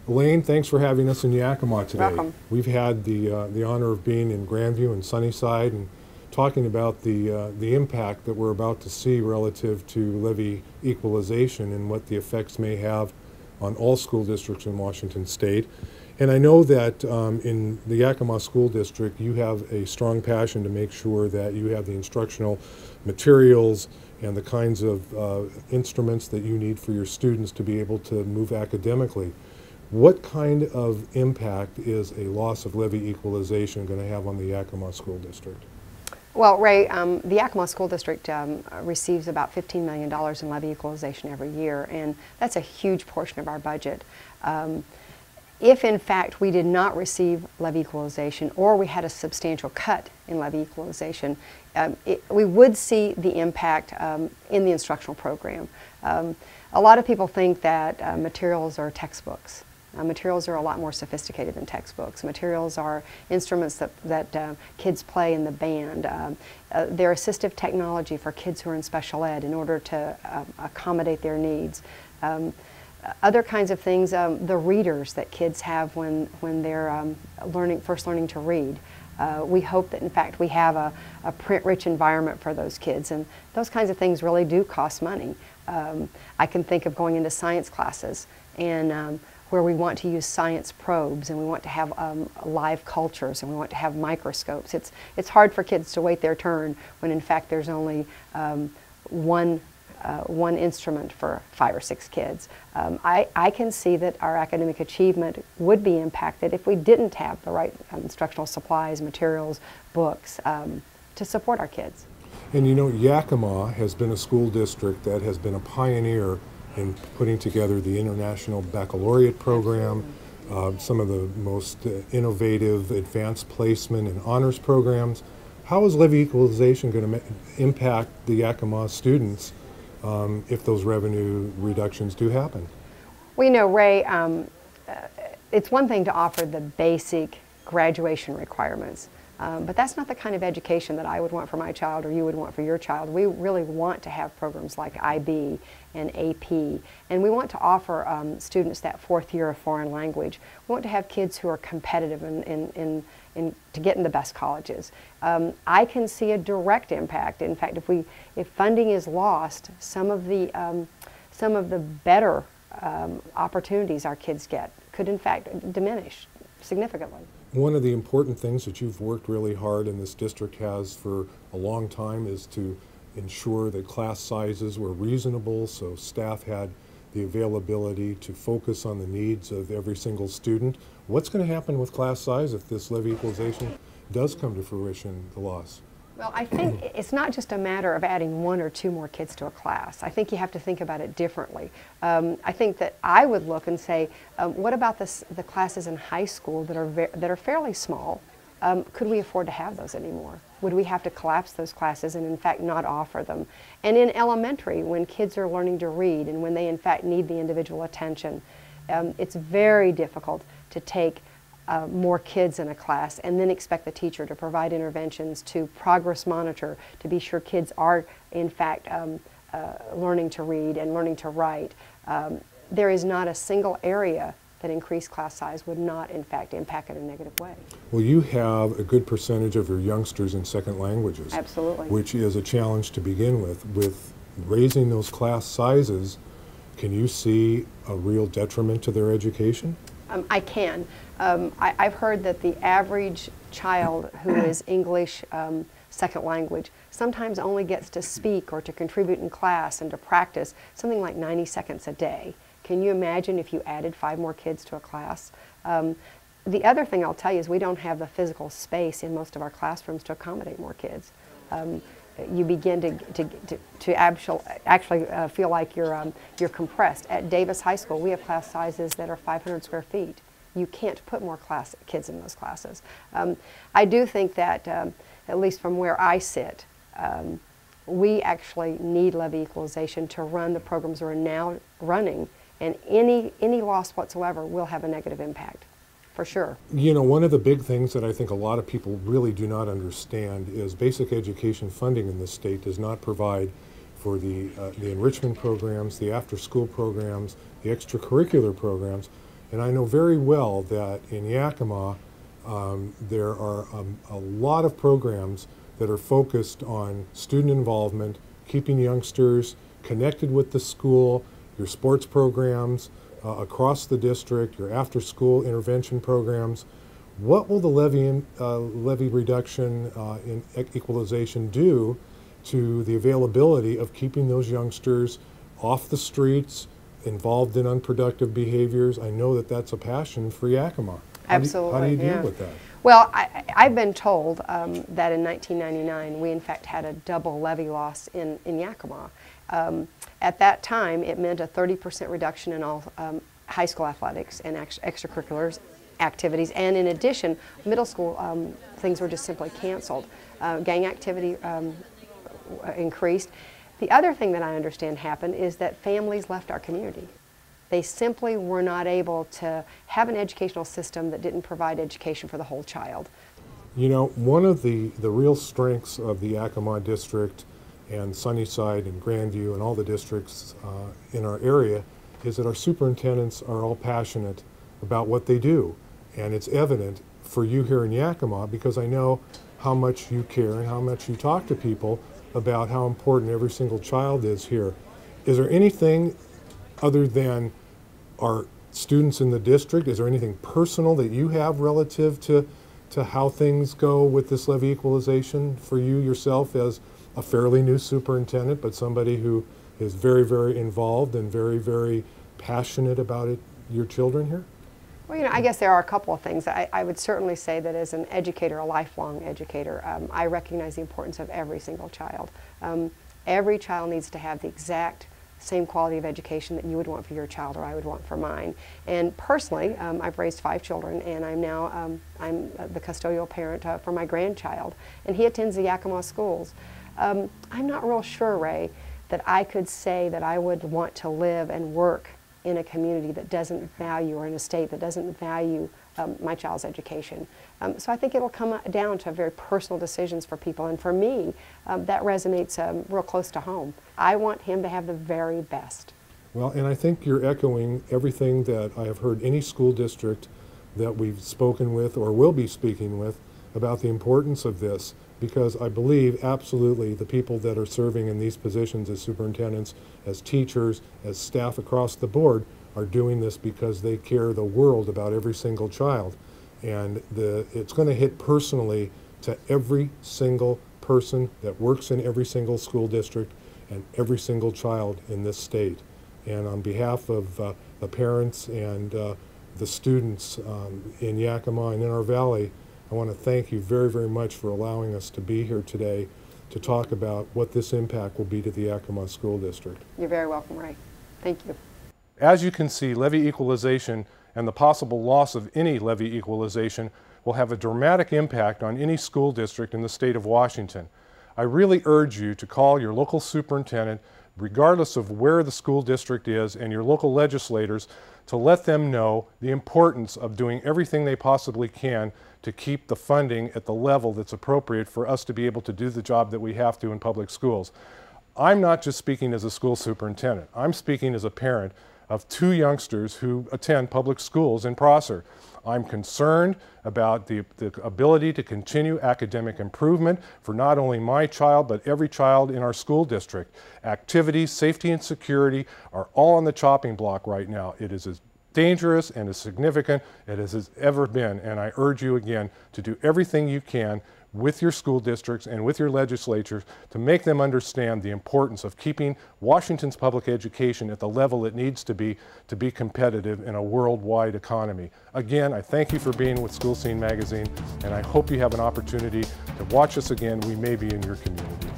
Elaine, thanks for having us in Yakima today. Welcome. We've had the honor of being in Grandview and Sunnyside and talking about the impact that we're about to see relative to levy equalization and what the effects may have on all school districts in Washington State. And I know that in the Yakima School District you have a strong passion to make sure that you have the instructional materials and the kinds of instruments that you need for your students to be able to move academically. What kind of impact is a loss of levy equalization going to have on the Yakima School District? Well, Ray, the Yakima School District receives about $15 million in levy equalization every year, and that's a huge portion of our budget. If in fact we did not receive levy equalization, or we had a substantial cut in levy equalization, we would see the impact in the instructional program. A lot of people think that materials are textbooks. Materials are a lot more sophisticated than textbooks. Materials are instruments that kids play in the band. They're assistive technology for kids who are in special ed in order to accommodate their needs. Other kinds of things, the readers that kids have when they're first learning to read. We hope that in fact we have a print-rich environment for those kids, and those kinds of things really do cost money. I can think of going into science classes and where we want to use science probes, and we want to have live cultures, and we want to have microscopes. It's hard for kids to wait their turn when in fact there's only one instrument for 5 or 6 kids. I can see that our academic achievement would be impacted if we didn't have the right instructional supplies, materials, books to support our kids. And you know, Yakima has been a school district that has been a pioneer in putting together the International Baccalaureate program, some of the most innovative advanced placement and honors programs. How is levy equalization going to impact the Yakima students if those revenue reductions do happen? Well, you know, Ray, it's one thing to offer the basic graduation requirements, but that's not the kind of education that I would want for my child or you would want for your child. We really want to have programs like IB and AP, and we want to offer students that 4th year of foreign language. We want to have kids who are competitive to get in the best colleges. I can see a direct impact. In fact, if funding is lost, some of the better opportunities our kids get could in fact diminish significantly. One of the important things that you've worked really hard and this district has for a long time is to ensure that class sizes were reasonable, so staff had the availability to focus on the needs of every single student. What's going to happen with class size if this levy equalization does come to fruition, the loss? Well, I think it's not just a matter of adding 1 or 2 more kids to a class. I think you have to think about it differently. I think that I would look and say, what about the classes in high school that are fairly small? Could we afford to have those anymore? Would we have to collapse those classes and in fact not offer them? And in elementary, when kids are learning to read and when they in fact need the individual attention, it's very difficult to take more kids in a class and then expect the teacher to provide interventions, to progress monitor, to be sure kids are in fact learning to read and learning to write. There is not a single area that increased class size would not in fact impact in a negative way. Well, you have a good percentage of your youngsters in second languages. Absolutely. Which is a challenge to begin with. With raising those class sizes, can you see a real detriment to their education? I can. I've heard that the average child who is English second language sometimes only gets to speak or to contribute in class and to practice something like 90 seconds a day. Can you imagine if you added 5 more kids to a class? The other thing I'll tell you is we don't have the physical space in most of our classrooms to accommodate more kids. You begin to actually feel like you're compressed. At Davis High School, we have class sizes that are 500 square feet. You can't put more kids in those classes. I do think that, at least from where I sit, we actually need levy equalization to run the programs we're now running, and any loss whatsoever will have a negative impact, for sure. You know, one of the big things that I think a lot of people really do not understand is basic education funding in this state does not provide for the enrichment programs, the after-school programs, the extracurricular programs And I know very well that in Yakima, there are a lot of programs that are focused on student involvement, keeping youngsters connected with the school, your sports programs across the district, your after-school intervention programs. What will the levy reduction in equalization do to the availability of keeping those youngsters off the streets, involved in unproductive behaviors? I know that that's a passion for Yakima. Absolutely. How do you deal with that? Well, I've been told that in 1999 we in fact had a double levy loss in Yakima. At that time it meant a 30% reduction in all high school athletics and extracurriculars activities, and in addition middle school things were just simply canceled. Gang activity increased. The other thing that I understand happened is that families left our community. They simply were not able to have an educational system that didn't provide education for the whole child. You know, one of the real strengths of the Yakima district and Sunnyside and Grandview and all the districts in our area is that our superintendents are all passionate about what they do. And it's evident for you here in Yakima because I know how much you care and how much you talk to people about how important every single child is here. Is there anything other than our students in the district? Is there anything personal that you have relative to how things go with this levy equalization for you yourself as a fairly new superintendent, but somebody who is very, very involved and very, very passionate about it, your children here? Well, you know, I guess there are a couple of things. I would certainly say that as an educator, a lifelong educator, I recognize the importance of every single child. Every child needs to have the exact same quality of education that you would want for your child or I would want for mine. And personally, I've raised 5 children, and I'm now I'm the custodial parent for my grandchild, and he attends the Yakima schools. I'm not real sure, Ray, that I could say that I would want to live and work in a community that doesn't value, or in a state that doesn't value my child's education. So I think it'll come down to very personal decisions for people, and for me, that resonates real close to home. I want him to have the very best. Well, and I think you're echoing everything that I have heard any school district that we've spoken with or will be speaking with about the importance of this, because I believe absolutely the people that are serving in these positions as superintendents, as teachers, as staff across the board are doing this because they care the world about every single child. And it's going to hit personally to every single person that works in every single school district and every single child in this state. And on behalf of the parents and the students in Yakima and in our valley, I want to thank you very, very much for allowing us to be here today to talk about what this impact will be to the Yakima School District. You're very welcome, Ray. Thank you. As you can see, levy equalization and the possible loss of any levy equalization will have a dramatic impact on any school district in the state of Washington. I really urge you to call your local superintendent, regardless of where the school district is, and your local legislators to let them know the importance of doing everything they possibly can to keep the funding at the level that's appropriate for us to be able to do the job that we have to in public schools. I'm not just speaking as a school superintendent. I'm speaking as a parent of 2 youngsters who attend public schools in Prosser. I'm concerned about the ability to continue academic improvement for not only my child, but every child in our school district. Activities, safety, and security are all on the chopping block right now. It is as dangerous and as significant as it has ever been, and I urge you again to do everything you can with your school districts and with your legislatures to make them understand the importance of keeping Washington's public education at the level it needs to be competitive in a worldwide economy. Again, I thank you for being with School Scene Magazine, and I hope you have an opportunity to watch us again. We may be in your community.